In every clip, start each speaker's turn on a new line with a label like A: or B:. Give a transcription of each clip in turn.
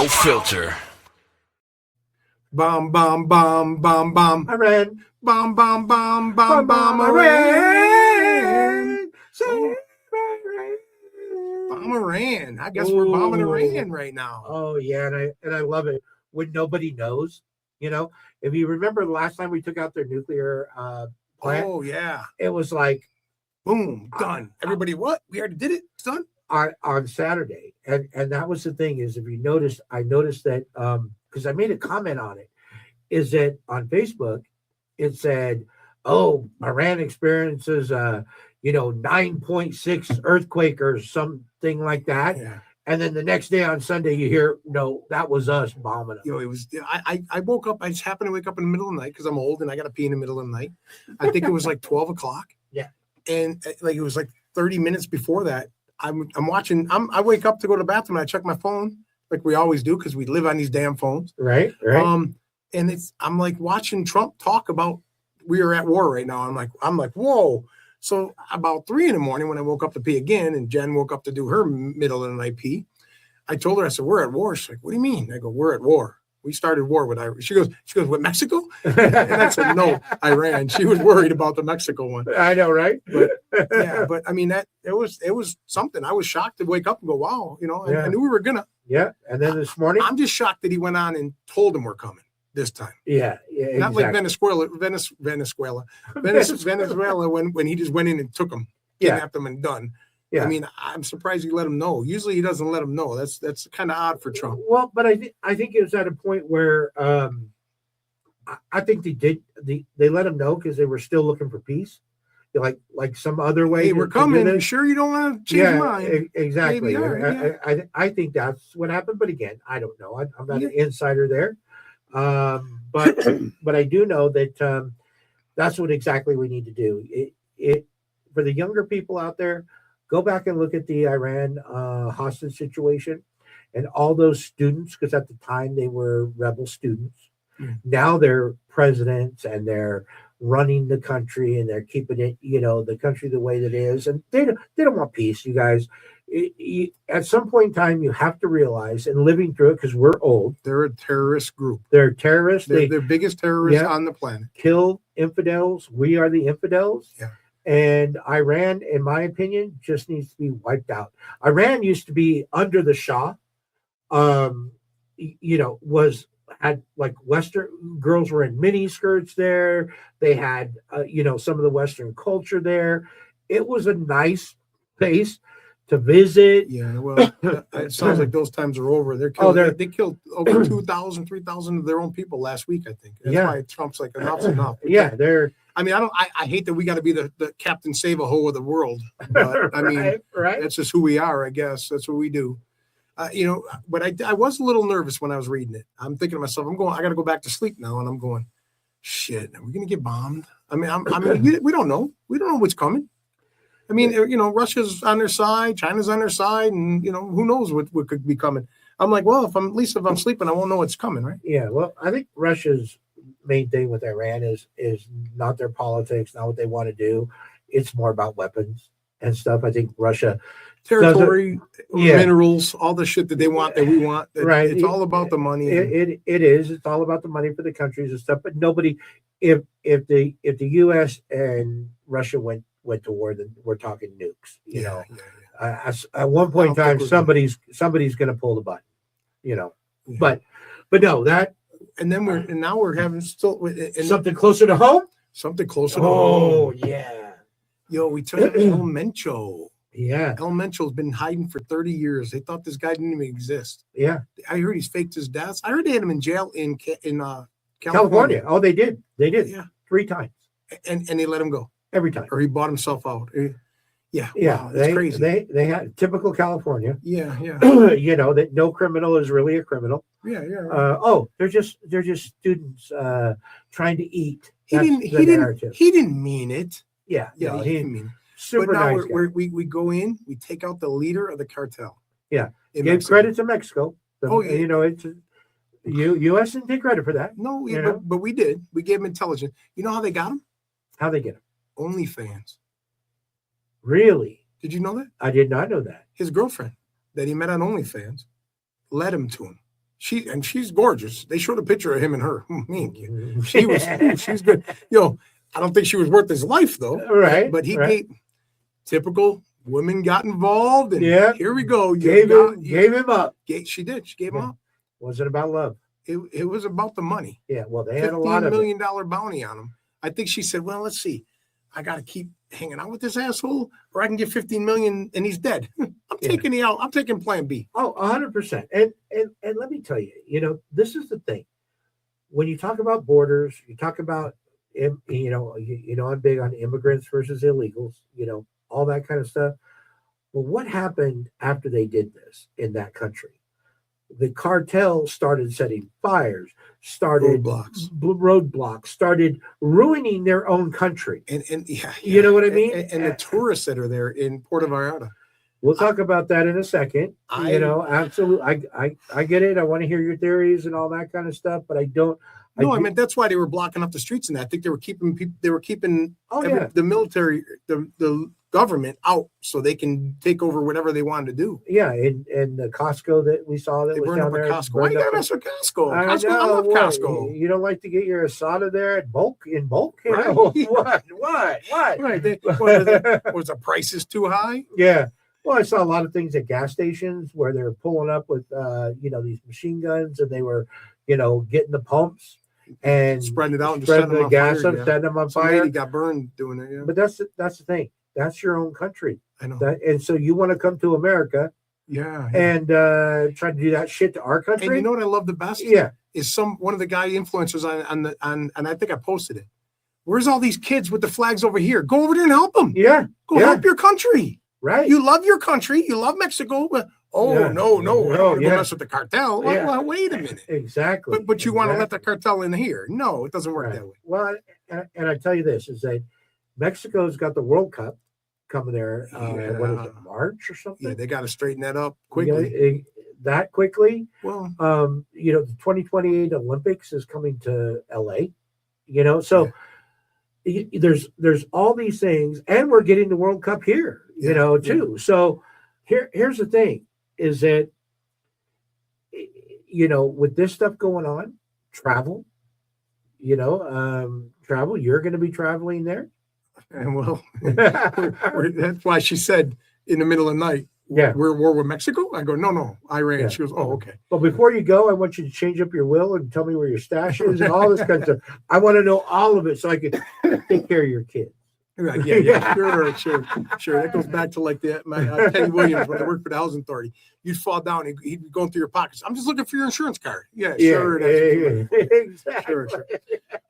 A: No filter.
B: Bomb, bomb, bomb, bomb, bomb.
C: Iran.
B: Bomb, bomb, bomb, bomb, bomb, Iran. Bomb Iran. I guess we're bombing Iran right now.
C: Oh yeah, and I love it when nobody knows. You know, if you remember the last time we took out their nuclear plant,
B: Oh yeah.
C: it was like
B: Boom, done. Everybody, what? We already did it. It's done.
C: on Saturday, and that was the thing is if you noticed, I noticed that because I made a comment on it, is that on Facebook, it said, "Oh, Iran experiences 9.6 earthquake or something like that,"
B: Yeah.
C: and then the next day on Sunday you hear, "No, that was us bombing them."
B: It was. I woke up. I just happened to wake up in the middle of the night because I'm old and I got to pee in the middle of the night. I think it was like 12 o'clock.
C: Yeah.
B: And like it was like 30 minutes before that. I'm watching. I wake up to go to the bathroom and I check my phone like we always do because we live on these damn phones.
C: Right.
B: And I'm like watching Trump talk about we are at war right now. I'm like, whoa. So about 3 a.m. when I woke up to pee again, and Jen woke up to do her middle of the night pee, I told her, I said, we're at war. She's like, what do you mean? I go, we're at war. We started war with Iran. She goes, with Mexico? And I said, no, Iran. She was worried about the Mexico one.
C: I know, right?
B: But yeah, but I mean that it was something. I was shocked to wake up and go, wow, I knew we were gonna.
C: Yeah. And then this morning,
B: I'm just shocked that he went on and told them we're coming this time.
C: Yeah,
B: Not
C: exactly.
B: like Venezuela when he just went in and took them, kidnapped them and done.
C: Yeah.
B: I mean, I'm surprised he let him know. Usually he doesn't let him know. That's kind of odd for Trump.
C: Well, but I think it was at a point where I think they let him know because they were still looking for peace, like some other way.
B: Hey, we're coming. You sure you don't want to change your mind?
C: Exactly.
B: Maybe,
C: I think that's what happened. But again, I don't know. I'm not an insider there. But I do know that that's what exactly we need to do. It for the younger people out there. Go back and look at the Iran hostage situation and all those students, because at the time they were rebel students. Mm. Now they're presidents and they're running the country and they're keeping it, the country the way that it is. And they don't want peace, you guys. At some point in time, you have to realize, and living through it, because we're old.
B: They're a terrorist group.
C: They're terrorists.
B: They're the biggest terrorists on the planet.
C: Kill infidels. We are the infidels.
B: Yeah.
C: And Iran, in my opinion, just needs to be wiped out. Iran used to be under the Shah, had like Western girls were in mini skirts there. They had, some of the Western culture there. It was a nice place to visit.
B: Yeah, well, it sounds like those times are over. They killed over 2,000, 3,000 of their own people last week, I think. That's why Trump's like, enough's enough. I mean, I hate that we got to be the Captain Save-A-Ho of the world. But I mean, that's just who we are, I guess. That's what we do. But I was a little nervous when I was reading it. I'm thinking to myself, I got to go back to sleep now. And I'm going, shit, are we going to get bombed? I mean, we don't know. We don't know what's coming. I mean, Russia's on their side, China's on their side, and who knows what could be coming. I'm like, well, if I'm sleeping, I won't know what's coming, right?
C: Yeah. Well, I think Russia's main thing with Iran is not their politics, not what they want to do. It's more about weapons and stuff. I think Russia
B: territory, minerals, all the shit that they want that we want.
C: Right.
B: It's all about the money.
C: It is. It's all about the money for the countries and stuff. But nobody, if the U.S. and Russia went to war, then we're talking nukes. At one point in time, somebody's going to pull the button. But no, that.
B: And then now we're having
C: something closer to home.
B: Something closer to home.
C: Oh yeah.
B: Yo, we took El Mencho.
C: Yeah.
B: El Mencho's been hiding for 30 years. They thought this guy didn't even exist.
C: Yeah.
B: I heard he's faked his death. I heard they had him in jail in
C: California. Oh, they did.
B: Yeah.
C: 3 times.
B: And they let him go.
C: Every time.
B: Or he bought himself out. Yeah.
C: Yeah.
B: Wow, that's crazy.
C: They had typical California.
B: Yeah. Yeah.
C: That no criminal is really a criminal.
B: Yeah. Yeah. Right.
C: They're just students trying to eat.
B: He didn't mean it.
C: Yeah.
B: Yeah. He didn't mean it.
C: Super
B: but now
C: nice
B: we go in, we take out the leader of the cartel.
C: Yeah. Give credit to Mexico. It's U.S. didn't take credit for that.
B: No, but we did. We gave him intelligence. You know how they got him?
C: How they get him?
B: OnlyFans.
C: Really?
B: Did you know that?
C: I did not know that.
B: His girlfriend that he met on OnlyFans led him to him. she's gorgeous. They showed a picture of him and her. She's good. I don't think she was worth his life though.
C: Right.
B: But he gave typical women got involved, and here we go.
C: Gave him up.
B: She did. She gave him up.
C: Wasn't about love.
B: It was about the money.
C: Yeah. Well, they had a lot of
B: $15 million bounty on him. I think she said, "Well, let's see. I got to keep hanging out with this asshole, or I can get 15 million and he's dead." I'm taking the out. I'm taking Plan B.
C: Oh, 100%. And let me tell you, this is the thing. When you talk about borders, you talk about, I'm big on immigrants versus illegals, all that kind of stuff. Well, what happened after they did this in that country? The cartel started setting fires, started roadblocks, started ruining their own country.
B: And
C: you know what I mean?
B: And the tourists that are there in Puerto Vallarta.
C: We'll talk about that in a second. Absolutely. I get it. I want to hear your theories and all that kind of stuff, but I don't.
B: I mean, that's why they were blocking up the streets and that. I think they were keeping the military, the government out so they can take over whatever they wanted to do.
C: Yeah, and the Costco that we saw that was down there.
B: Costco. Why you gotta mess with Costco?
C: I
B: love Costco.
C: You don't like to get your asada there in bulk?
B: Right.
C: What?
B: Right. Was the prices too high?
C: Yeah. Well, I saw a lot of things at gas stations where they were pulling up with, these machine guns, and they were, getting the pumps and
B: spreading it out and
C: spreading the gas up, setting them on fire.
B: Somebody got burned doing it. Yeah.
C: But that's the thing. That's your own country.
B: I know.
C: And so you want to come to America, and try to do that shit to our country.
B: And you know what I love the best?
C: Yeah,
B: is one of the guy influencers on and I think I posted it. Where's all these kids with the flags over here? Go over there and help them.
C: Yeah,
B: help your country.
C: Right.
B: You love your country. You love Mexico. But no. I don't want to mess with the cartel.
C: Yeah.
B: Well, wait a minute.
C: Exactly.
B: But you want to let the cartel in here? No, it doesn't work that way.
C: Well, and I tell you this is that Mexico's got the World Cup coming there. What is it, March or something?
B: Yeah, they got to straighten that up quickly.
C: That quickly.
B: Well,
C: the 2028 Olympics is coming to LA. So. Yeah. There's all these things, and we're getting the World Cup here, too. Yeah. So here's the thing is that, with this stuff going on, travel, you're going to be traveling there.
B: And well, that's why she said in the middle of the night, we're at war with Mexico. I go, no, Iran. Yeah. She goes, oh, okay.
C: But before you go, I want you to change up your will and tell me where your stash is and all this kind of stuff. I want to know all of it so I can take care of your kids.
B: Right, yeah, sure. That goes back to like my Teddy Williams when I worked for the housing authority. You'd fall down and he'd be going through your pockets. I'm just looking for your insurance card. Yeah, sure.
C: Exactly.
B: Sure.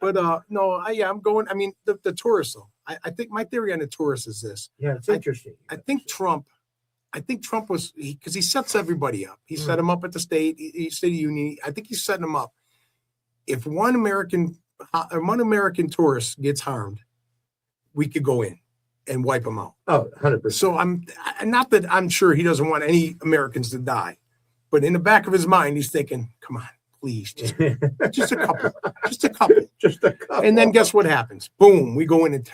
B: But I'm going. I mean, the tourists though. I think my theory on the tourists is this.
C: Yeah, it's interesting.
B: I think Trump was because he sets everybody up. He set them up at the State of the Union. I think he's setting them up. If one American tourist gets harmed, we could go in and wipe them out.
C: Oh, 100%.
B: So I'm sure he doesn't want any Americans to die, but in the back of his mind, he's thinking, come on, please, just a couple. And then guess what happens? Boom, we go in and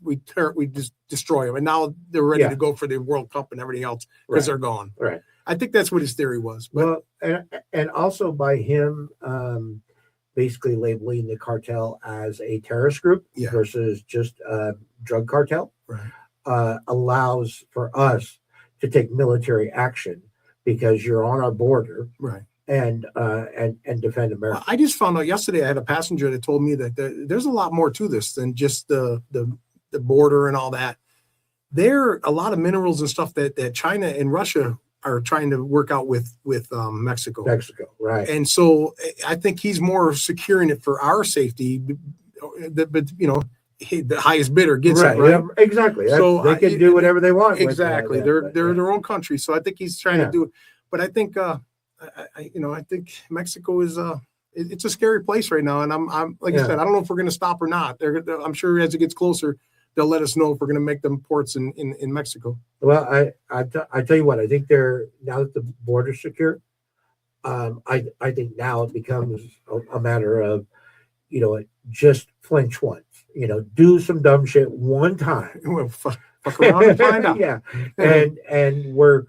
B: we just destroy them. And now they're ready to go for the World Cup and everything else because they're gone.
C: Right.
B: I think that's what his theory was.
C: But, well, and also by him, basically labeling the cartel as a terrorist group versus just a drug cartel, allows for us to take military action because you're on our border, and defend America.
B: I just found out yesterday. I had a passenger that told me that there's a lot more to this than just the border and all that. There are a lot of minerals and stuff that China and Russia are trying to work out with Mexico.
C: Right.
B: And so I think he's more securing it for our safety. But the highest bidder gets it, right?
C: Yeah, exactly. So they can do whatever they want.
B: Exactly. They're their own country. So I think he's trying to do it. But I think I think Mexico is it's a scary place right now. And I'm like I said, I don't know if we're going to stop or not. I'm sure as it gets closer, they'll let us know if we're going to make them ports in Mexico.
C: Well, I tell you what, I think now that the border's secure, I think now it becomes a matter of, just flinch once, do some dumb shit one time.
B: Well, fuck around and find out.
C: And we're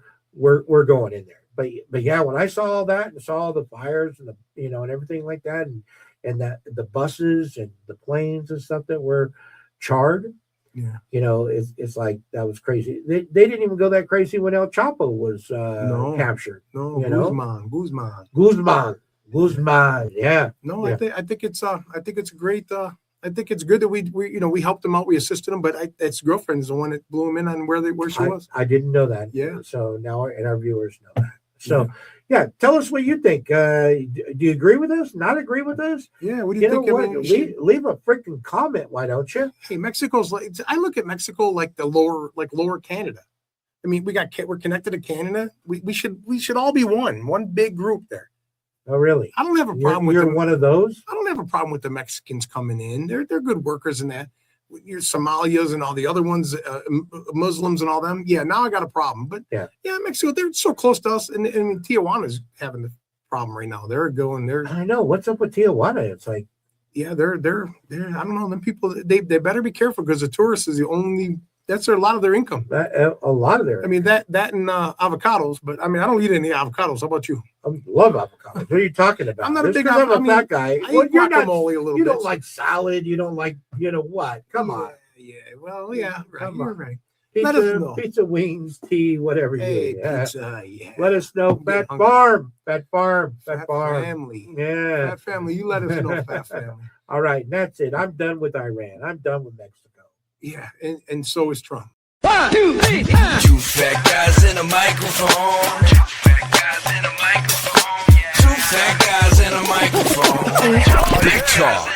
C: going in there. but yeah, when I saw all that and saw all the fires and and everything like that, and that the buses and the planes and stuff that were charred,
B: yeah,
C: it's like that was crazy. They didn't even go that crazy when El Chapo was captured.
B: No, Guzman.
C: Yeah.
B: No, yeah. I think it's a great. I think it's good that we helped them out, we assisted them, but its girlfriend is the one that blew him in on where she was.
C: I didn't know that.
B: Yeah.
C: So now our viewers know that. So yeah, tell us what you think. Do you agree with us? Not agree with us?
B: Yeah. What do you think?
C: Leave a freaking comment. Why don't you?
B: Hey, Mexico's I look at Mexico like lower Canada. I mean, we're connected to Canada. We should all be one big group there.
C: Oh, really?
B: I don't have a problem with
C: you're one of those.
B: I don't have a problem with the Mexicans coming in. They're good workers in that. Your Somalias and all the other ones, Muslims and all them. Yeah, now I got a problem. But yeah, Mexico, they're so close to us, and Tijuana's having a problem right now.
C: I know what's up with Tijuana. It's like,
B: yeah, they're I don't know. Them people, they better be careful because the tourists is the only. That's a lot of their income.
C: A lot of their.
B: I mean that and avocados, but I mean I don't eat any avocados. How about you?
C: I love avocados. What are you talking about?
B: I'm not a big.
C: I'm a fat guy.
B: I eat guacamole a little bit.
C: You don't like salad. You don't like what? Come on.
B: Yeah. Well, yeah. Right. You're right.
C: Pizza, wings, tea, whatever you eat.
B: Pizza. Yeah.
C: Let us know. Fat farm.
B: Family.
C: Yeah.
B: Fat family. You let us know, fat family.
C: All right. That's it. I'm done with Iran. I'm done with Mexico.
B: Yeah, and so is Trump.
A: 1, 2, 3. Two fat guys in a microphone. Two fat guys in a microphone. Big talk,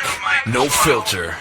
A: no filter.